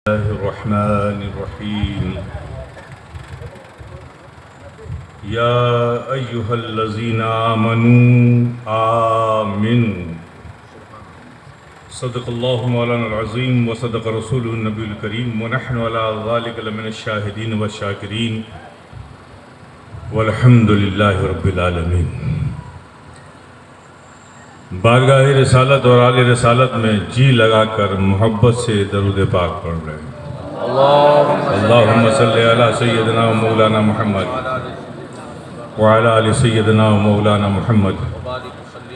الله الرحمن الرحيم يا أيها الذين آمنوا آمنوا صدق الله مولانا العظيم وصدق رسوله النبي الكريم ونحن على ذلك لمن الشاهدين والشاكرين والحمد لله رب العالمين۔ بارگاہ رسالت اور آل رسالت میں جی لگا کر محبت سے درود پاک پڑھ رہے ہیں۔ اللہم صلی علی سیدنا و مولانا محمد وعلی آل سیدنا و مولانا محمد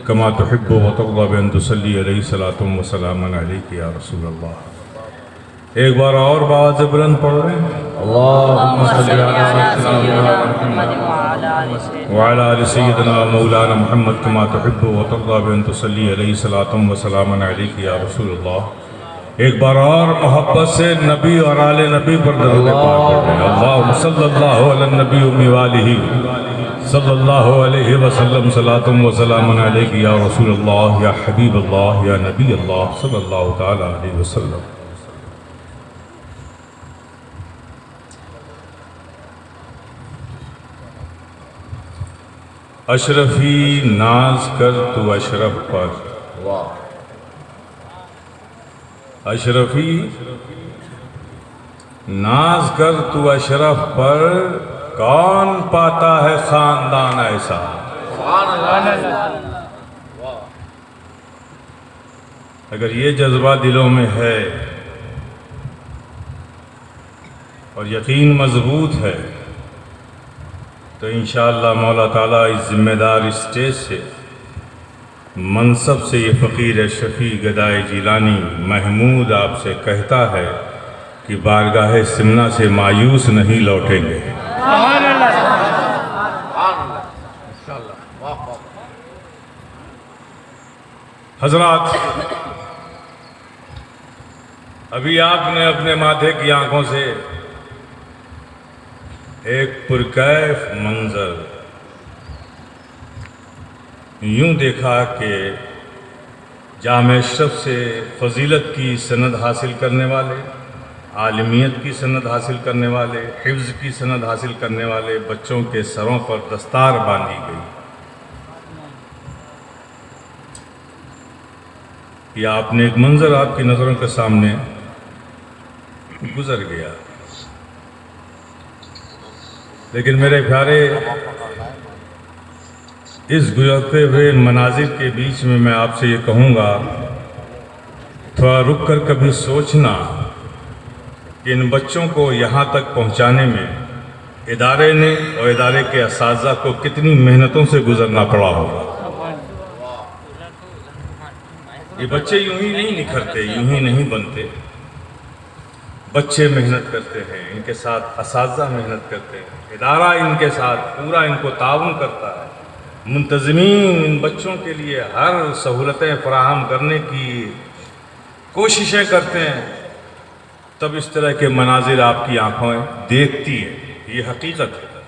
کما تحب و ترضى بأن تصلی علیہ الصلاة والسلام علیک یا رسول اللہ۔ ایک بار اور بآواز بلند پڑھ رہے ہیں۔ اللہم صلی علی سیدنا محمد وعلى آل سيدنا مولانا محمد كما تحب وترضى بأن تصلي عليه صلاة وسلام عليك يا رسول اللہ۔ ایک بار اور محبت سے نبی اور آل نبی پر درود پاک پڑھ رہے ہیں۔ اللہم صلی اللہ علی النبی وآلہ صلی اللہ علیہ وسلم صلاة وسلام علیک یا رسول اللہ یا حبیب اللہ یا نبی اللہ صلی اللہ تعالی علیہ وسلم۔ اشرفی ناز کر تو اشرف پر، اشرفی ناز کر تو اشرف پر، کون پاتا ہے خاندان ایسا۔ اگر یہ جذبہ دلوں میں ہے اور یقین مضبوط ہے تو انشاءاللہ مولا تعالیٰ اس ذمہ دار اسٹیج سے، منصب سے، یہ فقیر شفیع گدائے جیلانی محمود آپ سے کہتا ہے کہ بارگاہ سمنا سے مایوس نہیں لوٹیں گے۔ حضرات، ابھی آپ نے اپنے ماتھے کی آنکھوں سے ایک پرکیف منظر یوں دیکھا کہ جامع اشرف سے فضیلت کی سند حاصل کرنے والے، عالمیت کی سند حاصل کرنے والے، حفظ کی سند حاصل کرنے والے بچوں کے سروں پر دستار باندھی گئی۔ یہ آپ نے ایک منظر آپ کی نظروں کے سامنے گزر گیا، لیکن میرے پیارے، اس گزرتے ہوئے مناظر کے بیچ میں آپ سے یہ کہوں گا، تھوڑا رک کر کبھی سوچنا کہ ان بچوں کو یہاں تک پہنچانے میں ادارے نے اور ادارے کے اساتذہ کو کتنی محنتوں سے گزرنا پڑا ہوگا۔ یہ بچے یوں ہی نہیں نکھرتے، یوں ہی نہیں بنتے۔ بچے محنت کرتے ہیں، ان کے ساتھ اساتذہ محنت کرتے ہیں، ادارہ ان کے ساتھ پورا ان کو تعاون کرتا ہے، منتظمین ان بچوں کے لیے ہر سہولتیں فراہم کرنے کی کوششیں کرتے ہیں، تب اس طرح کے مناظر آپ کی آنکھوں دیکھتی ہیں۔ یہ حقیقت ہے۔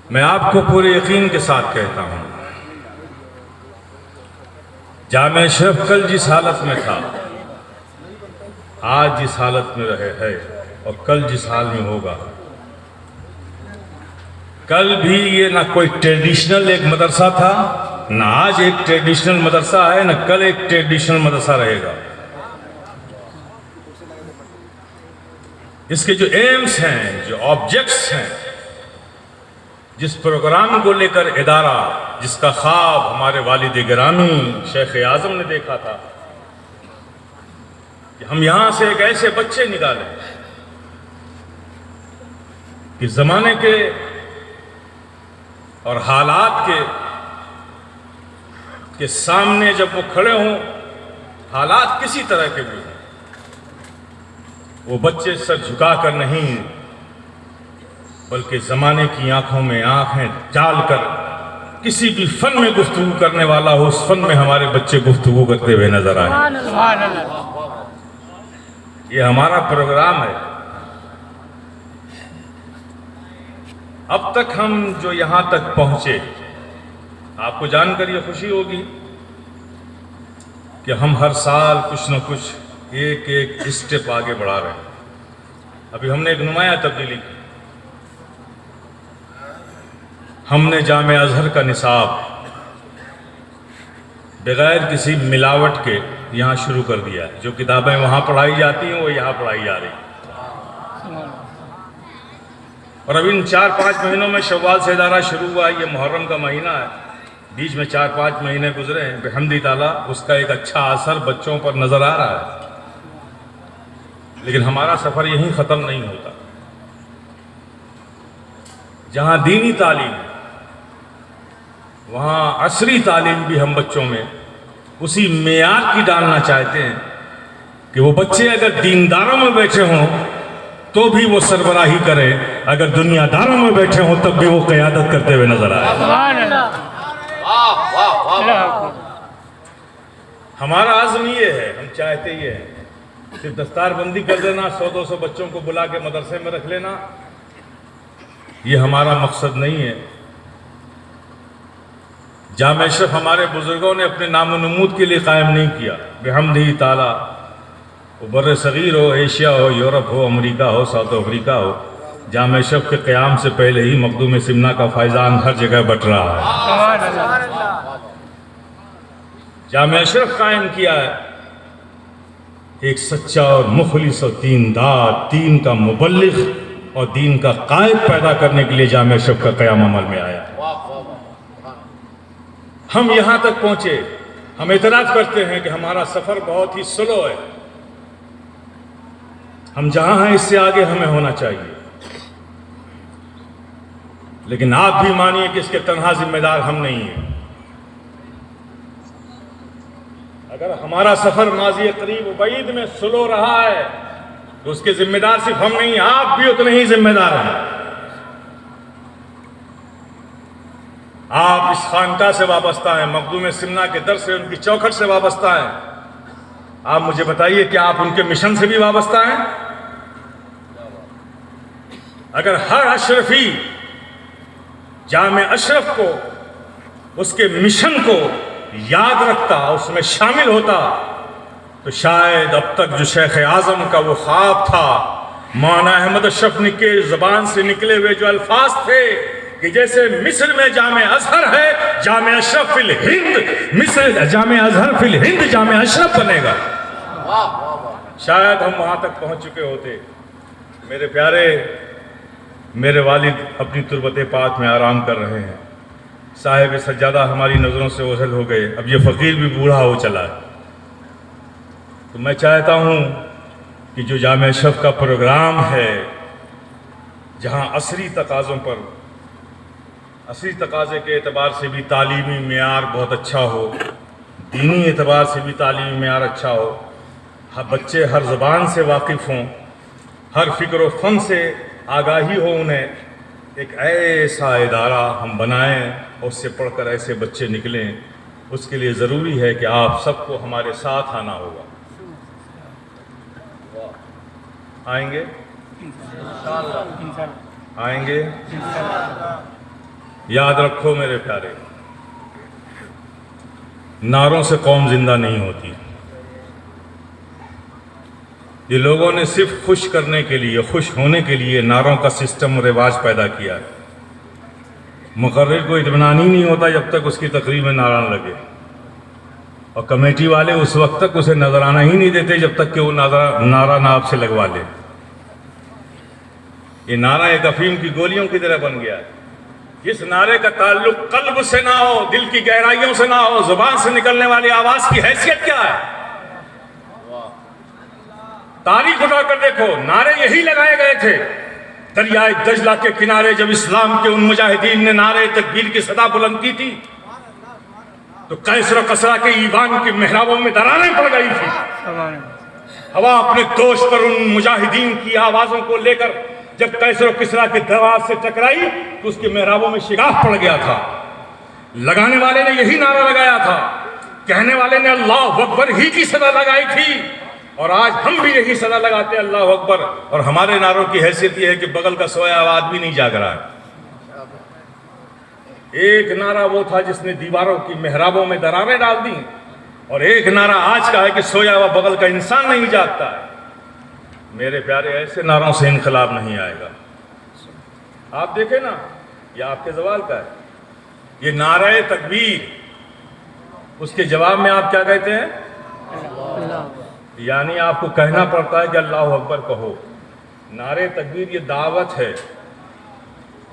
میں آپ کو پورے یقین کے ساتھ کہتا ہوں، جامع اشرف کل جس حالت میں تھا، آج جس حالت میں رہے ہے اور کل جس حال میں ہوگا، کل بھی یہ نہ کوئی ٹریڈیشنل ایک مدرسہ تھا، نہ آج ایک ٹریڈیشنل مدرسہ ہے، نہ کل ایک ٹریڈیشنل مدرسہ رہے گا۔ اس کے جو ایمز ہیں، جو آبجیکٹس ہیں، جس پروگرام کو لے کر ادارہ، جس کا خواب ہمارے والد گرامی شیخ اعظم نے دیکھا تھا کہ ہم یہاں سے ایک ایسے بچے نکالیں کہ زمانے کے اور حالات کے سامنے جب وہ کھڑے ہوں، حالات کسی طرح کے بھی ہوں، وہ بچے سر جھکا کر نہیں بلکہ زمانے کی آنکھوں میں آنکھیں ڈال کر کسی بھی فن میں گفتگو کرنے والا ہو، اس فن میں ہمارے بچے گفتگو کرتے ہوئے نظر آئے۔ یہ ہمارا پروگرام ہے۔ اب تک ہم جو یہاں تک پہنچے، آپ کو جان کر یہ خوشی ہوگی کہ ہم ہر سال کچھ نہ کچھ ایک ایک اسٹیپ آگے بڑھا رہے ہیں. ابھی ہم نے ایک نمایاں تبدیلی کی. ہم نے جامعہ ازہر کا نصاب بغیر کسی ملاوٹ کے یہاں شروع کر دیا ہے. جو کتابیں وہاں پڑھائی جاتی ہیں وہ یہاں پڑھائی جا رہی ہیں. اور اب ان 4-5 مہینوں میں شوال سے ادارہ شروع ہوا. یہ محرم کا مہینہ ہے, بیچ میں 4-5 مہینے گزرے ہیں. بحمد تعالیٰ اس کا ایک اچھا اثر بچوں پر نظر آ رہا ہے. لیکن ہمارا سفر یہیں ختم نہیں ہوتا. جہاں دینی تعلیم وہاں عصری تعلیم بھی ہم بچوں میں اسی معیار کی ڈالنا چاہتے ہیں کہ وہ بچے اگر دینداروں میں بیٹھے ہوں تو بھی وہ سربراہی کرے, اگر دنیا داروں میں بیٹھے ہوں تب بھی وہ قیادت کرتے ہوئے نظر آئے. ہمارا عزم یہ ہے, ہم چاہتے یہ ہیں صرف دستار بندی کر دینا, 100-200 بچوں کو بلا کے مدرسے میں رکھ لینا, یہ ہمارا مقصد نہیں ہے. جامع اشرف ہمارے بزرگوں نے اپنے نام و نمود کے لیے قائم نہیں کیا. بحمدہ تعالیٰ وہ بر صغیر ہو, ایشیا ہو, یورپ ہو, امریکہ ہو, ساؤتھ افریقہ ہو, جامع اشرف کے قیام سے پہلے ہی مخدوم سمنا کا فیضان ہر جگہ بٹ رہا ہے. جامع اشرف قائم کیا ہے ایک سچا اور مخلص اور دیندار, دین کا مبلغ اور دین کا قائد پیدا کرنے کے لیے جامع اشرف کا قیام عمل میں آیا. ہم یہاں تک پہنچے. ہم اعتراف کرتے ہیں کہ ہمارا سفر بہت ہی سلو ہے. ہم جہاں ہیں اس سے آگے ہمیں ہونا چاہیے. لیکن آپ بھی مانیے کہ اس کے تنہا ذمہ دار ہم نہیں ہیں. اگر ہمارا سفر ماضی قریب و بعید میں سلو رہا ہے تو اس کے ذمہ دار صرف ہم نہیں, آپ بھی اتنے ہی ذمہ دار ہیں. آپ اس خانقاہ سے وابستہ ہیں, مخدوم سمنا کے در سے, ان کی چوکھٹ سے وابستہ ہیں. آپ مجھے بتائیے کہ آپ ان کے مشن سے بھی وابستہ ہیں؟ اگر ہر اشرفی جامع اشرف کو, اس کے مشن کو یاد رکھتا, اس میں شامل ہوتا, تو شاید اب تک جو شیخ اعظم کا وہ خواب تھا, مولانا احمد اشرف کے زبان سے نکلے ہوئے جو الفاظ تھے کہ جیسے مصر میں جامع ازہر ہے, جامع اشرف فی الہند, مصر جامع ازہر فی الہند جامع اشرف بنے گا, شاید ہم وہاں تک پہنچ چکے ہوتے. میرے پیارے, میرے والد اپنی تربت پاک میں آرام کر رہے ہیں. صاحب سجادہ ہماری نظروں سے اوجھل ہو گئے. اب یہ فقیر بھی بوڑھا ہو چلا ہے. تو میں چاہتا ہوں کہ جو جامع اشرف کا پروگرام ہے, جہاں عصری تقاضوں پر, عصری تقاضے کے اعتبار سے بھی تعلیمی معیار بہت اچھا ہو, دینی اعتبار سے بھی تعلیمی معیار اچھا ہو, بچے ہر زبان سے واقف ہوں, ہر فکر و فن سے آگاہی ہو انہیں, ایک ایسا ادارہ ہم بنائیں اور اس سے پڑھ کر ایسے بچے نکلیں. اس کے لیے ضروری ہے کہ آپ سب کو ہمارے ساتھ آنا ہوگا. آئیں گے؟ آئیں گے؟ یاد رکھو میرے پیارے, نعروں سے قوم زندہ نہیں ہوتی. یہ لوگوں نے صرف خوش کرنے کے لیے, خوش ہونے کے لیے نعروں کا سسٹم اور رواج پیدا کیا ہے. مقرر کو اطمینان ہی نہیں ہوتا جب تک اس کی تقریر میں نعرہ نہ لگے, اور کمیٹی والے اس وقت تک اسے نظرانہ ہی نہیں دیتے جب تک کہ وہ نعرہ نہ آپ سے لگوا لے. یہ نعرہ ایک افیم کی گولیوں کی طرح بن گیا ہے. جس نعرے کا تعلق قلب سے نہ ہو, دل کی گہرائیوں سے نہ ہو, زبان سے نکلنے والی آواز کی حیثیت کیا ہے؟ تاریخ اٹھا کر دیکھو, نعرے یہی لگائے گئے تھے. دریائے دجلہ کے کنارے جب اسلام کے ان مجاہدین نے نعرے تکبیر کی صدا بلند کی تھی تو قیصر و کسریٰ کے ایوان کی محرابوں میں دراریں پڑ گئی تھی. ہوا اپنے دوش پر ان مجاہدین کی آوازوں کو لے کر جب قیصر و کسریٰ کے درواز سے ٹکرائی تو اس کی محرابوں میں شگاف پڑ گیا تھا. لگانے والے نے یہی نعرہ لگایا تھا, کہنے والے نے اللہ اکبر ہی کی صدا لگائی تھی, اور آج ہم بھی یہی صدا لگاتے ہیں اللہ اکبر. اور ہمارے نعروں کی حیثیت یہ ہے کہ بغل کا سویا ہوا آدمی نہیں جاگ رہا ہے. ایک نعرہ وہ تھا جس نے دیواروں کی محرابوں میں دراریں ڈال دیں, اور ایک نعرہ آج کا ہے کہ سویا ہوا بغل کا انسان نہیں جاگتا ہے. میرے پیارے ایسے نعروں سے انقلاب نہیں آئے گا. آپ دیکھیں نا، یہ آپ کے زوال کا ہے، یہ نعرہ تکبیر، اس کے جواب میں آپ کیا کہتے ہیں؟ یعنی آپ کو کہنا پڑتا ہے کہ اللہ اکبر کہو. نعرہ تکبیر یہ دعوت ہے.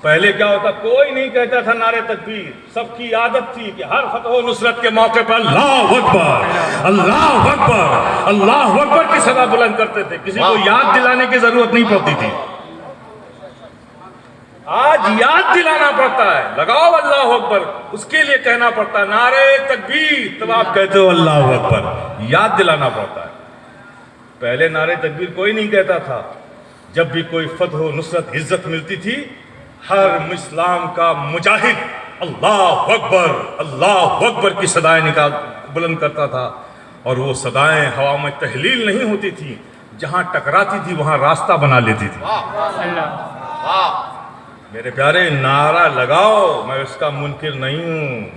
پہلے کیا ہوتا، کوئی نہیں کہتا تھا نعرہ تکبیر. سب کی عادت تھی کہ ہر فتح و نصرت کے موقع پر اللہ اکبر اللہ اکبر اللہ اکبر کی صدا بلند کرتے تھے. کسی کو یاد دلانے کی ضرورت نہیں پڑتی تھی. آج یاد دلانا پڑتا ہے، لگاؤ اللہ اکبر، اس کے لیے کہنا پڑتا ہے نعرہ تکبیر، تب آپ کہتے ہو اللہ اکبر. یاد دلانا پڑتا ہے. پہلے نعرہ تکبیر کوئی نہیں کہتا تھا. جب بھی کوئی فتح و نصرت عزت ملتی تھی، ہر اسلام کا مجاہد اللہ اکبر کی صدائیں بلند کرتا تھا. اور وہ صدائیں ہوا میں تحلیل نہیں ہوتی تھی، جہاں ٹکراتی تھی وہاں راستہ بنا لیتی تھی. میرے پیارے نعرہ لگاؤ، میں اس کا منکر نہیں ہوں،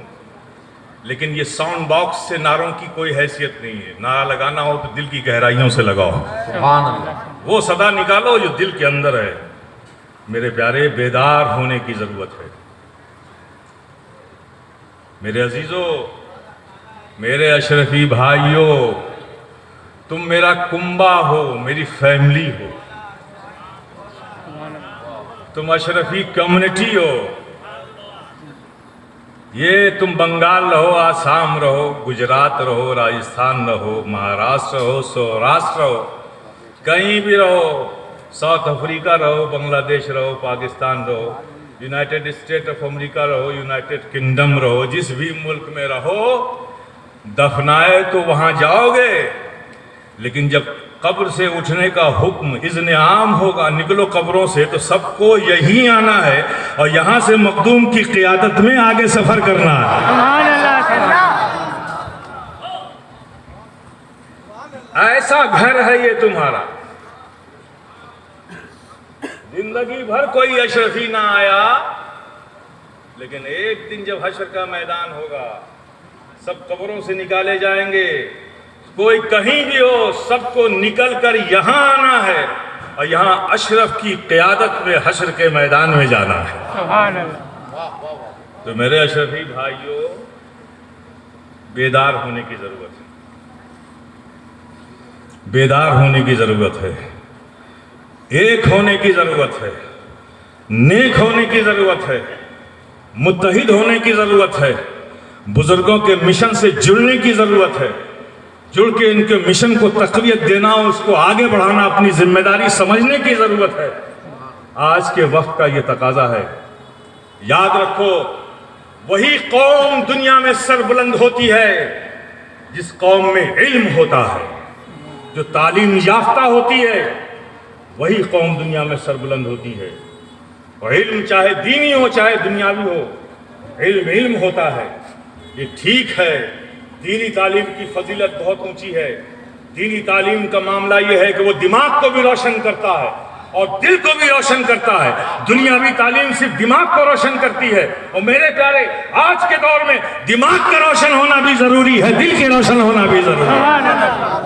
لیکن یہ ساؤنڈ باکس سے نعروں کی کوئی حیثیت نہیں ہے. نعرہ لگانا ہو تو دل کی گہرائیوں سے لگاؤ. سبحان اللہ. وہ صدا نکالو جو دل کے اندر ہے. میرے پیارے بیدار ہونے کی ضرورت ہے. میرے عزیزو، میرے اشرفی بھائیو، تم میرا کنبہ ہو، میری فیملی ہو، تم اشرفی کمیونٹی ہو. یہ تم بنگال رہو، آسام رہو، گجرات رہو، راجستھان رہو، مہاراشٹر رہو، سوراشٹر رہو، کہیں بھی رہو، ساؤتھ افریقہ رہو، بنگلہ دیش رہو، پاکستان رہو، یونائٹڈ اسٹیٹ آف امریکہ رہو، یونائٹڈ کنگڈم رہو، جس بھی ملک میں رہو، دفنائے تو وہاں جاؤ گے. لیکن جب قبر سے اٹھنے کا حکم اذن عام ہوگا، نکلو قبروں سے، تو سب کو یہی آنا ہے اور یہاں سے مخدوم کی قیادت میں آگے سفر کرنا ہے. ایسا گھر ہے یہ تمہارا. زندگی بھر کوئی اشرفی نہ آیا، لیکن ایک دن جب حشر کا میدان ہوگا، سب قبروں سے نکالے جائیں گے. کوئی کہیں بھی ہو، سب کو نکل کر یہاں آنا ہے اور یہاں اشرف کی قیادت میں حشر کے میدان میں جانا ہے. سبحان اللہ. تو میرے اشرفی بھائیوں، بیدار ہونے کی ضرورت ہے. بیدار ہونے کی ضرورت ہے. ایک ہونے کی ضرورت ہے. نیک ہونے کی ضرورت ہے. متحد ہونے کی ضرورت ہے. بزرگوں کے مشن سے جڑنے کی ضرورت ہے. جڑ کے ان کے مشن کو تقویت دینا، اس کو آگے بڑھانا اپنی ذمہ داری سمجھنے کی ضرورت ہے. آج کے وقت کا یہ تقاضا ہے. یاد رکھو، وہی قوم دنیا میں سر بلند ہوتی ہے جس قوم میں علم ہوتا ہے، جو تعلیم یافتہ ہوتی ہے. وہی قوم دنیا میں سر بلند ہوتی ہے. اور علم چاہے دینی ہو چاہے دنیاوی ہو، علم ہوتا ہے. یہ ٹھیک ہے، دینی تعلیم کی فضیلت بہت اونچی ہے. دینی تعلیم کا معاملہ یہ ہے کہ وہ دماغ کو بھی روشن کرتا ہے اور دل کو بھی روشن کرتا ہے. دنیاوی تعلیم صرف دماغ کو روشن کرتی ہے. اور میرے پیارے، آج کے دور میں دماغ کا روشن ہونا بھی ضروری ہے، دل کے روشن ہونا بھی ضروری ہے.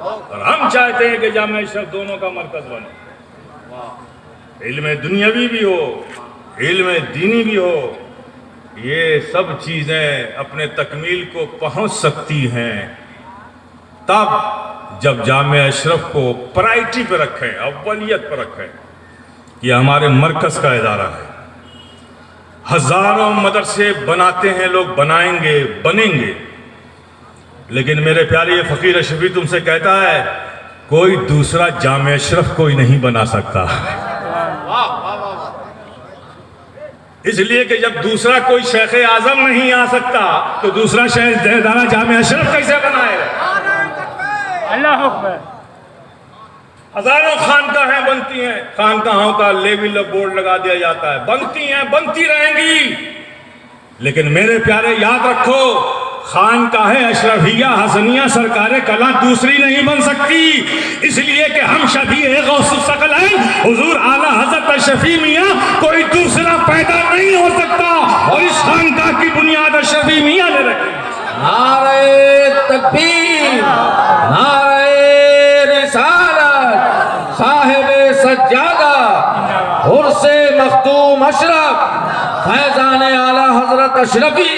اور ہم چاہتے ہیں کہ جامعہ اشرف دونوں کا مرکز بنے. علم دنیاوی بھی ہو، علم دینی بھی ہو. یہ سب چیزیں اپنے تکمیل کو پہنچ سکتی ہیں تب جب جامعہ اشرف کو پرائرٹی پہ رکھیں، اولیت پہ رکھیں. یہ ہمارے مرکز کا ادارہ ہے. ہزاروں مدرسے بناتے ہیں لوگ، بنائیں گے، بنیں گے. لیکن میرے پیارے، یہ فقیر اشرفی تم سے کہتا ہے کوئی دوسرا جامعہ اشرف کوئی نہیں بنا سکتا. اس لیے کہ جب دوسرا کوئی شیخ اعظم نہیں آ سکتا تو دوسرا شیخ ادارہ جامعہ اشرف کیسے بنائے گا؟ اللہ اکبر. ہزاروں خانقاہیں بنتی ہیں، خانقاہوں کا لیبل بورڈ لگا دیا جاتا ہے. بنتی ہیں، بنتی رہیں گی. لیکن میرے پیارے یاد رکھو، خانقاہ اشرفیہ حسنیہ سرکار کلاں دوسری نہیں بن سکتی. اس لیے کہ ہم شفیع غوث الثقلین حضور اعلیٰ حضرت اشرفی میاں کوئی دوسرا پیدا نہیں ہو سکتا، اور اس خانقاہ کی بنیاد اشرفی میاں نے رکھی. نعرہ تکبیر، نعرہ رسالت، صاحب سجادہ، عرس مختوم اشرف، فیضان اعلیٰ حضرت اشرفی